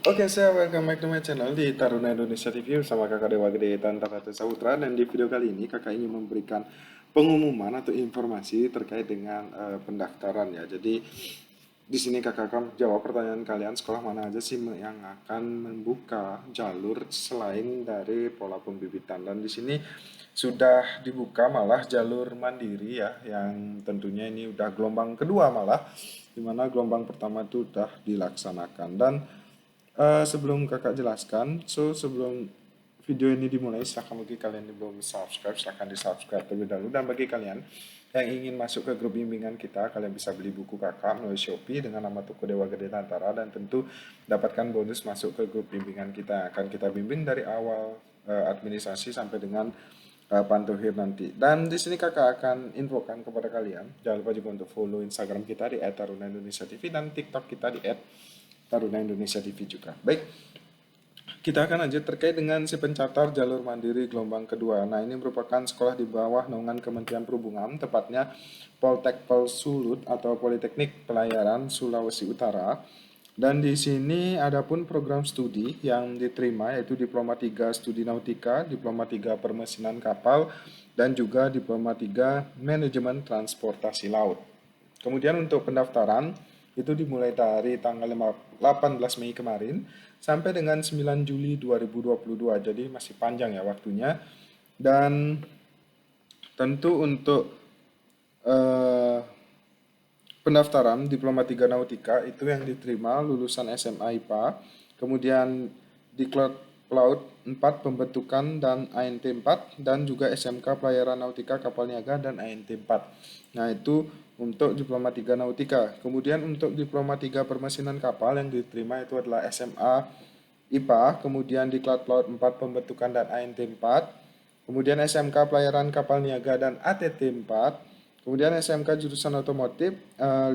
Oke, saya welcome back to my channel di Taruna Indonesia TV bersama kakak Dewa Gede Tanta Ratu Saputra. Dan di video kali ini kakak ingin memberikan pengumuman atau informasi terkait dengan pendaftaran ya. Jadi di sini kakak akan jawab pertanyaan kalian, sekolah mana aja sih yang akan membuka jalur selain dari pola pembibitan. Dan di sini sudah dibuka malah jalur mandiri ya, yang tentunya ini udah gelombang kedua malah, dimana gelombang pertama itu udah dilaksanakan. Dan sebelum kakak jelaskan, sebelum video ini dimulai, silahkan bagi kalian yang belum subscribe, silahkan di subscribe terlebih dahulu. Dan bagi kalian yang ingin masuk ke grup bimbingan kita, kalian bisa beli buku kakak melalui Shopee dengan nama Toko Dewa Gede Tantara, dan tentu dapatkan bonus masuk ke grup bimbingan kita. Akan kita bimbing dari awal administrasi sampai dengan Pantuhir nanti. Dan di sini kakak akan infokan kepada kalian, jangan lupa juga untuk follow Instagram kita di @taruna_indonesia_tv dan TikTok kita di @taruna_indonesia_tv juga. Baik, kita akan lanjut terkait dengan si pencatat jalur mandiri gelombang kedua. Nah, ini merupakan sekolah di bawah naungan Kementerian Perhubungan, tepatnya Poltekpol Sulut atau Politeknik Pelayaran Sulawesi Utara. Dan di sini ada pun program studi yang diterima, yaitu Diploma 3 Studi Nautika, Diploma 3 Permesinan Kapal, dan juga Diploma 3 Manajemen Transportasi Laut. Kemudian untuk pendaftaran itu dimulai dari tanggal 18 Mei kemarin sampai dengan 9 Juli 2022. Jadi masih panjang ya waktunya. Dan tentu untuk eh, pendaftaran Diploma 3 Nautika itu yang diterima lulusan SMA IPA, kemudian Diklat Pelaut 4 Pembentukan dan ANT 4, dan juga SMK Pelayaran Nautika Kapal Niaga dan ANT 4. Nah, itu untuk Diploma 3 Nautika. Kemudian untuk Diploma 3 Permesinan Kapal yang diterima itu adalah SMA IPA, kemudian Diklat Pelaut 4 Pembentukan dan ANT 4, kemudian SMK Pelayaran Kapal Niaga dan ATT 4, kemudian SMK jurusan otomotif,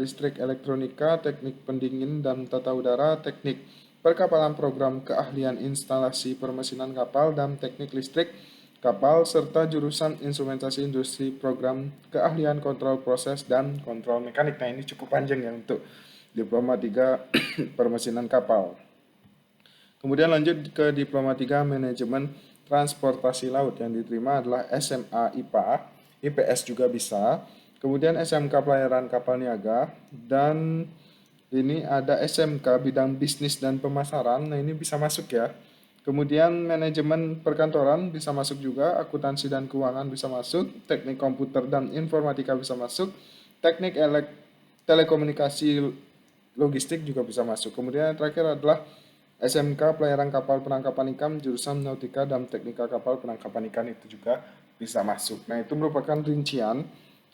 listrik elektronika, teknik pendingin dan tata udara, teknik perkapalan program keahlian instalasi permesinan kapal dan teknik listrik kapal, serta jurusan instrumentasi industri program keahlian kontrol proses dan kontrol mekanik. Nah, ini cukup panjang ya untuk Diploma 3 permesinan kapal. Kemudian lanjut ke Diploma 3 Manajemen Transportasi Laut, yang diterima adalah SMA IPA, IPS juga bisa. Kemudian SMK Pelayaran Kapal Niaga, dan ini ada SMK Bidang Bisnis dan Pemasaran. Nah, ini bisa masuk ya. Kemudian Manajemen Perkantoran bisa masuk juga, Akuntansi dan Keuangan bisa masuk, Teknik Komputer dan Informatika bisa masuk, Teknik Telekomunikasi Logistik juga bisa masuk. Kemudian yang terakhir adalah SMK Pelayaran Kapal Penangkapan Ikan jurusan Nautika dan Teknika Kapal Penangkapan Ikan, itu juga bisa masuk. Nah, itu merupakan rincian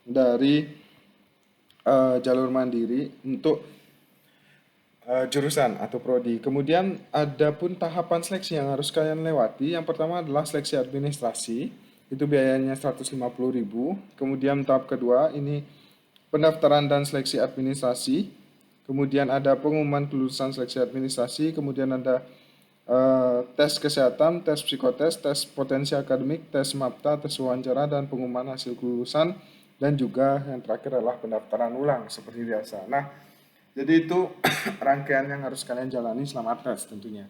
dari jalur mandiri untuk jurusan atau prodi. Kemudian ada pun tahapan seleksi yang harus kalian lewati. Yang pertama adalah seleksi administrasi, itu biayanya 150.000. Kemudian tahap kedua ini pendaftaran dan seleksi administrasi. Kemudian ada pengumuman kelulusan seleksi administrasi, kemudian ada tes kesehatan, tes psikotes, tes potensi akademik, tes MAPTA, tes wawancara, dan pengumuman hasil kelulusan. Dan juga yang terakhir adalah pendaftaran ulang seperti biasa. Nah, jadi itu rangkaian yang harus kalian jalani selama tes tentunya.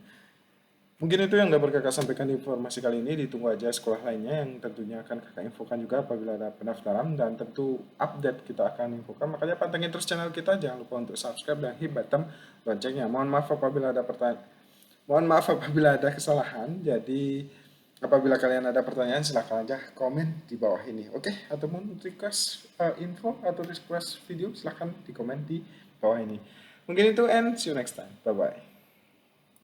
Mungkin itu yang dapat kakak sampaikan di informasi kali ini. Ditunggu aja sekolah lainnya yang tentunya akan kakak infokan juga apabila ada pendaftaran, dan tentu update kita akan infokan. Makanya pantengin terus channel kita, jangan lupa untuk subscribe dan hit button loncengnya. Mohon maaf apabila ada kesalahan. Jadi apabila kalian ada pertanyaan, silahkan aja komen di bawah ini. Oke, ataupun request info atau request video, silahkan di komen di bawah ini. Mungkin itu, and see you next time. Bye bye.